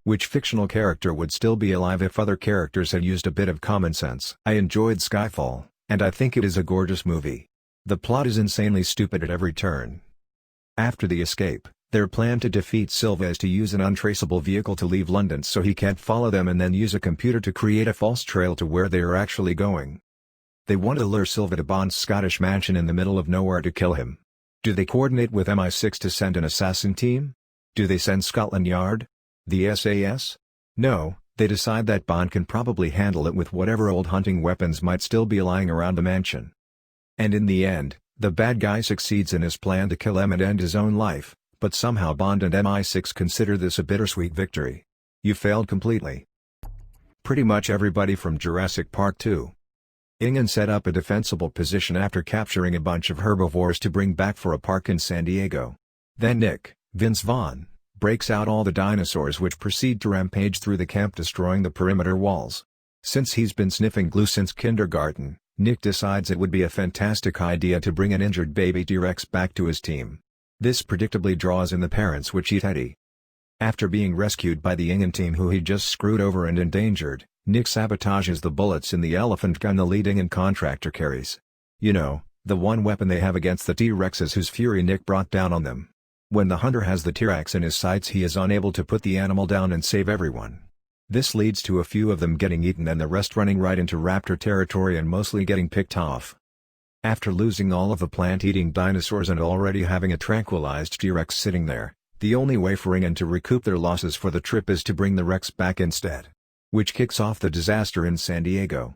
Which fictional character would still be alive if other characters had used a bit of common sense? I enjoyed Skyfall, and I think it is a gorgeous movie. The plot is insanely stupid at every turn. After the escape, their plan to defeat Silva is to use an untraceable vehicle to leave London so he can't follow them and then use a computer to create a false trail to where they are actually going. They want to lure Silva to Bond's Scottish mansion in the middle of nowhere to kill him. Do they coordinate with MI6 to send an assassin team? Do they send Scotland Yard? The SAS? No, they decide that Bond can probably handle it with whatever old hunting weapons might still be lying around the mansion. And in the end, the bad guy succeeds in his plan to kill M and end his own life, but somehow Bond and MI6 consider this a bittersweet victory. You failed completely. Pretty much everybody from Jurassic Park 2. Ingen set up a defensible position after capturing a bunch of herbivores to bring back for a park in San Diego. Then Nick, Vince Vaughn, breaks out all the dinosaurs which proceed to rampage through the camp destroying the perimeter walls. Since he's been sniffing glue since kindergarten, Nick decides it would be a fantastic idea to bring an injured baby T-Rex back to his team. This predictably draws in the parents which eat Eddie. After being rescued by the Ingen team who he'd just screwed over and endangered, Nick sabotages the bullets in the elephant gun the lead Ingen contractor carries. You know, the one weapon they have against the T-Rexes whose fury Nick brought down on them. When the hunter has the T-Rex in his sights he is unable to put the animal down and save everyone. This leads to a few of them getting eaten and the rest running right into raptor territory and mostly getting picked off. After losing all of the plant-eating dinosaurs and already having a tranquilized T-Rex sitting there, the only way for Ingen to recoup their losses for the trip is to bring the Rex back instead. Which kicks off the disaster in San Diego.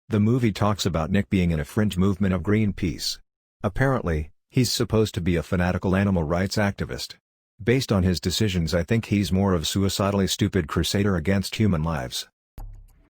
The movie talks about Nick being in a fringe movement of Greenpeace. Apparently, he's supposed to be a fanatical animal rights activist. Based on his decisions I think he's more of a suicidally stupid crusader against human lives.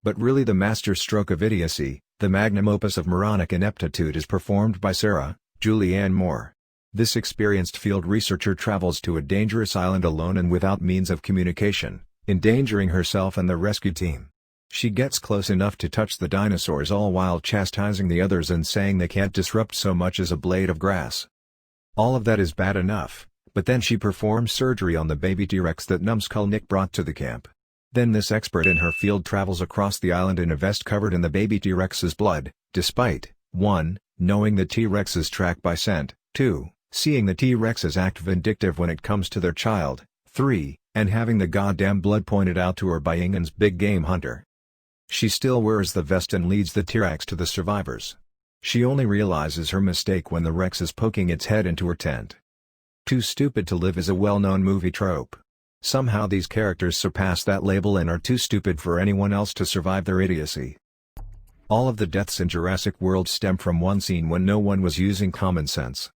But really the master stroke of idiocy, the magnum opus of moronic ineptitude is performed by Sarah, Julianne Moore. This experienced field researcher travels to a dangerous island alone and without means of communication, endangering herself and the rescue team. She gets close enough to touch the dinosaurs all while chastising the others and saying they can't disrupt so much as a blade of grass. All of that is bad enough, but then she performs surgery on the baby T-Rex that numbskull Nick brought to the camp. Then this expert in her field travels across the island in a vest covered in the baby T-Rex's blood, despite 1. Knowing the T-Rexes track by scent, 2. Seeing the T-Rexes act vindictive when it comes to their child, 3. And having the goddamn blood pointed out to her by Ingen's big game hunter. She still wears the vest and leads the T-Rex to the survivors. She only realizes her mistake when the Rex is poking its head into her tent. Too Stupid to Live is a well-known movie trope. Somehow these characters surpass that label and are too stupid for anyone else to survive their idiocy. All of the deaths in Jurassic World stem from one scene when no one was using common sense.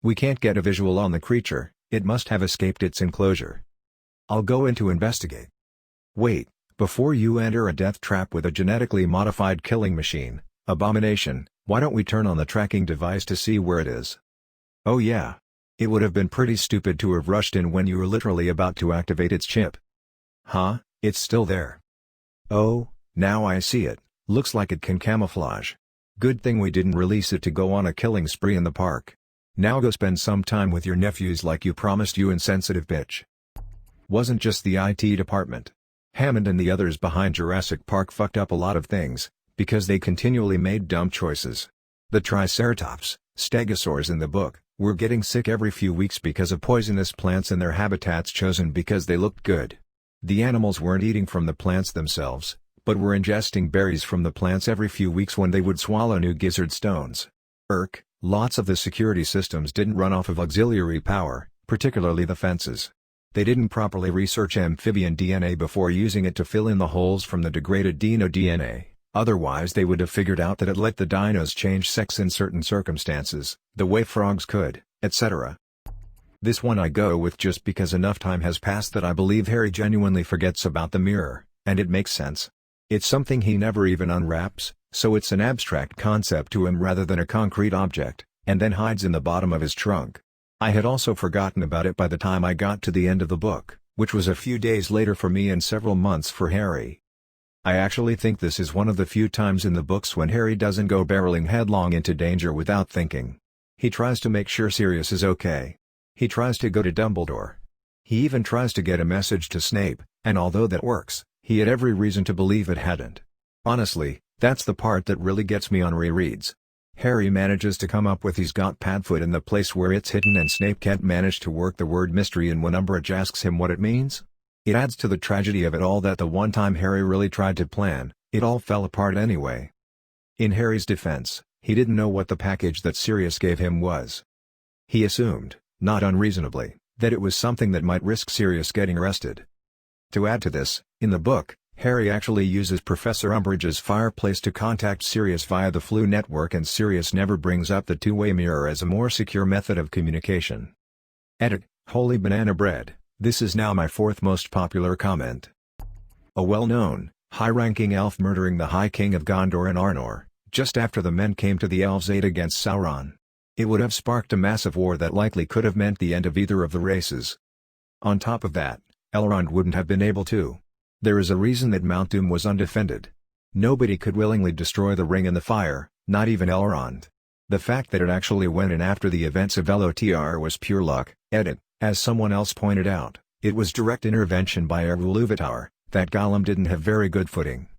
We can't get a visual on the creature, it must have escaped its enclosure. I'll go in to investigate. Wait, before you enter a death trap with a genetically modified killing machine, Abomination, why don't we turn on the tracking device to see where it is? Oh yeah. It would have been pretty stupid to have rushed in when you were literally about to activate its chip. Huh, it's still there. Oh, now I see it, looks like it can camouflage. Good thing we didn't release it to go on a killing spree in the park. Now go spend some time with your nephews like you promised, you insensitive bitch. Wasn't just the IT department. Hammond and the others behind Jurassic Park fucked up a lot of things, because they continually made dumb choices. The Triceratops, Stegosaurs in the book, were getting sick every few weeks because of poisonous plants in their habitats chosen because they looked good. The animals weren't eating from the plants themselves, but were ingesting berries from the plants every few weeks when they would swallow new gizzard stones. Lots of the security systems didn't run off of auxiliary power, particularly the fences. They didn't properly research amphibian DNA before using it to fill in the holes from the degraded dino DNA. Otherwise they would have figured out that it let the dinos change sex in certain circumstances, the way frogs could, etc. This one I go with just because enough time has passed that I believe Harry genuinely forgets about the mirror, and it makes sense. It's something he never even unwraps, so it's an abstract concept to him rather than a concrete object, and then hides in the bottom of his trunk. I had also forgotten about it by the time I got to the end of the book, which was a few days later for me and several months for Harry. I actually think this is one of the few times in the books when Harry doesn't go barreling headlong into danger without thinking. He tries to make sure Sirius is okay. He tries to go to Dumbledore. He even tries to get a message to Snape, and although that works, he had every reason to believe it hadn't. Honestly, that's the part that really gets me on rereads. Harry manages to come up with he's got Padfoot in the place where it's hidden and Snape can't manage to work the word mystery in when Umbridge asks him what it means. It adds to the tragedy of it all that the one time Harry really tried to plan, it all fell apart anyway. In Harry's defense, he didn't know what the package that Sirius gave him was. He assumed, not unreasonably, that it was something that might risk Sirius getting arrested. To add to this, in the book, Harry actually uses Professor Umbridge's fireplace to contact Sirius via the Flu network, and Sirius never brings up the two-way mirror as a more secure method of communication. Edit: Holy banana bread, this is now my fourth most popular comment. A well-known, high-ranking elf murdering the High King of Gondor and Arnor, just after the men came to the elves' aid against Sauron. It would have sparked a massive war that likely could have meant the end of either of the races. On top of that, Elrond wouldn't have been able to. There is a reason that Mount Doom was undefended. Nobody could willingly destroy the ring in the fire, not even Elrond. The fact that it actually went in after the events of LOTR was pure luck. Edit: as someone else pointed out, it was direct intervention by Iluvatar, that Gollum didn't have very good footing.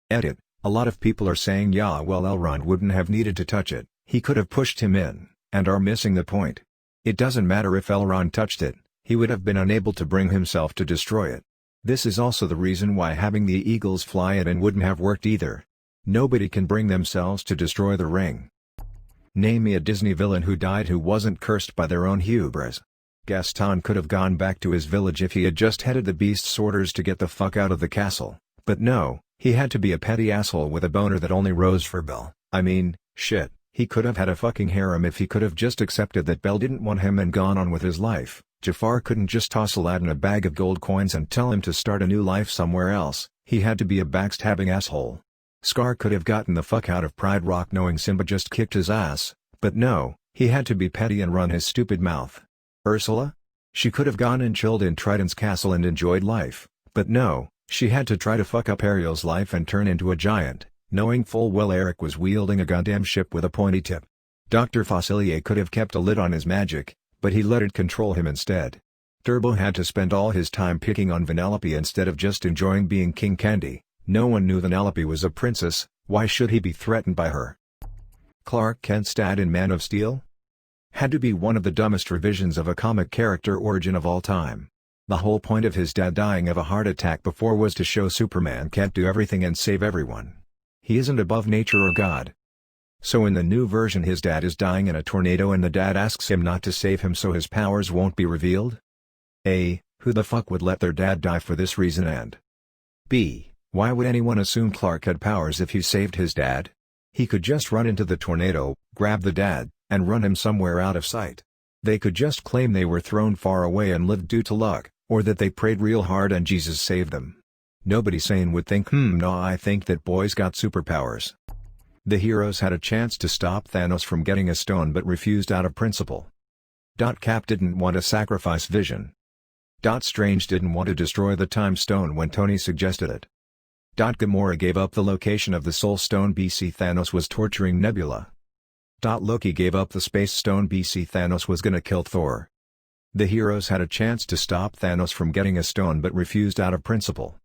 Edit: a lot of people are saying yeah well Elrond wouldn't have needed to touch it, he could have pushed him in, and are missing the point. It doesn't matter if Elrond touched it, he would have been unable to bring himself to destroy it. This is also the reason why having the eagles fly it in wouldn't have worked either. Nobody can bring themselves to destroy the ring. Name me a Disney villain who died who wasn't cursed by their own hubris. Gaston could have gone back to his village if he had just headed the beast's orders to get the fuck out of the castle, but no, he had to be a petty asshole with a boner that only rose for Belle. I mean, shit, he could have had a fucking harem if he could have just accepted that Belle didn't want him and gone on with his life. Jafar couldn't just toss Aladdin a bag of gold coins and tell him to start a new life somewhere else, he had to be a backstabbing asshole. Scar could have gotten the fuck out of Pride Rock knowing Simba just kicked his ass, but no, he had to be petty and run his stupid mouth. Ursula? She could have gone and chilled in Triton's castle and enjoyed life, but no, she had to try to fuck up Ariel's life and turn into a giant, knowing full well Eric was wielding a goddamn ship with a pointy tip. Dr. Facilier could have kept a lid on his magic, but he let it control him instead. Turbo had to spend all his time picking on Vanellope instead of just enjoying being King Candy. No one knew Vanellope was a princess, why should he be threatened by her? Clark Kent's dad in Man of Steel? Had to be one of the dumbest revisions of a comic character origin of all time. The whole point of his dad dying of a heart attack before was to show Superman can't do everything and save everyone. He isn't above nature or God. So in the new version his dad is dying in a tornado and the dad asks him not to save him so his powers won't be revealed? A. Who the fuck would let their dad die for this reason, and B. Why would anyone assume Clark had powers if he saved his dad? He could just run into the tornado, grab the dad, and run him somewhere out of sight. They could just claim they were thrown far away and lived due to luck, or that they prayed real hard and Jesus saved them. Nobody sane would think no I think that boy's got superpowers. The heroes had a chance to stop Thanos from getting a stone but refused out of principle. Cap didn't want to sacrifice Vision. Strange didn't want to destroy the Time Stone when Tony suggested it. Gamora gave up the location of the Soul Stone BC Thanos was torturing Nebula. Loki gave up the Space Stone BC Thanos was gonna kill Thor. The heroes had a chance to stop Thanos from getting a stone but refused out of principle.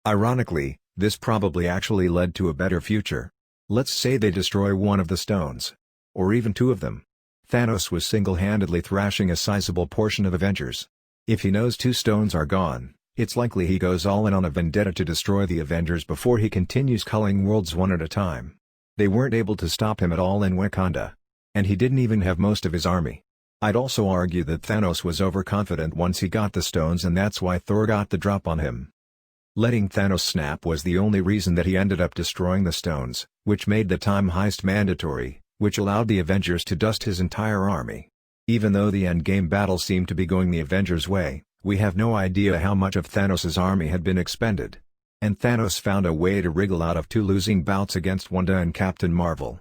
Ironically, this probably actually led to a better future. Let's say they destroy one of the stones. Or even two of them. Thanos was single-handedly thrashing a sizable portion of Avengers. If he knows two stones are gone, it's likely he goes all in on a vendetta to destroy the Avengers before he continues culling worlds one at a time. They weren't able to stop him at all in Wakanda. And he didn't even have most of his army. I'd also argue that Thanos was overconfident once he got the stones and that's why Thor got the drop on him. Letting Thanos snap was the only reason that he ended up destroying the stones, which made the time heist mandatory, which allowed the Avengers to dust his entire army. Even though the endgame battle seemed to be going the Avengers' way, we have no idea how much of Thanos' army had been expended. And Thanos found a way to wriggle out of two losing bouts against Wanda and Captain Marvel.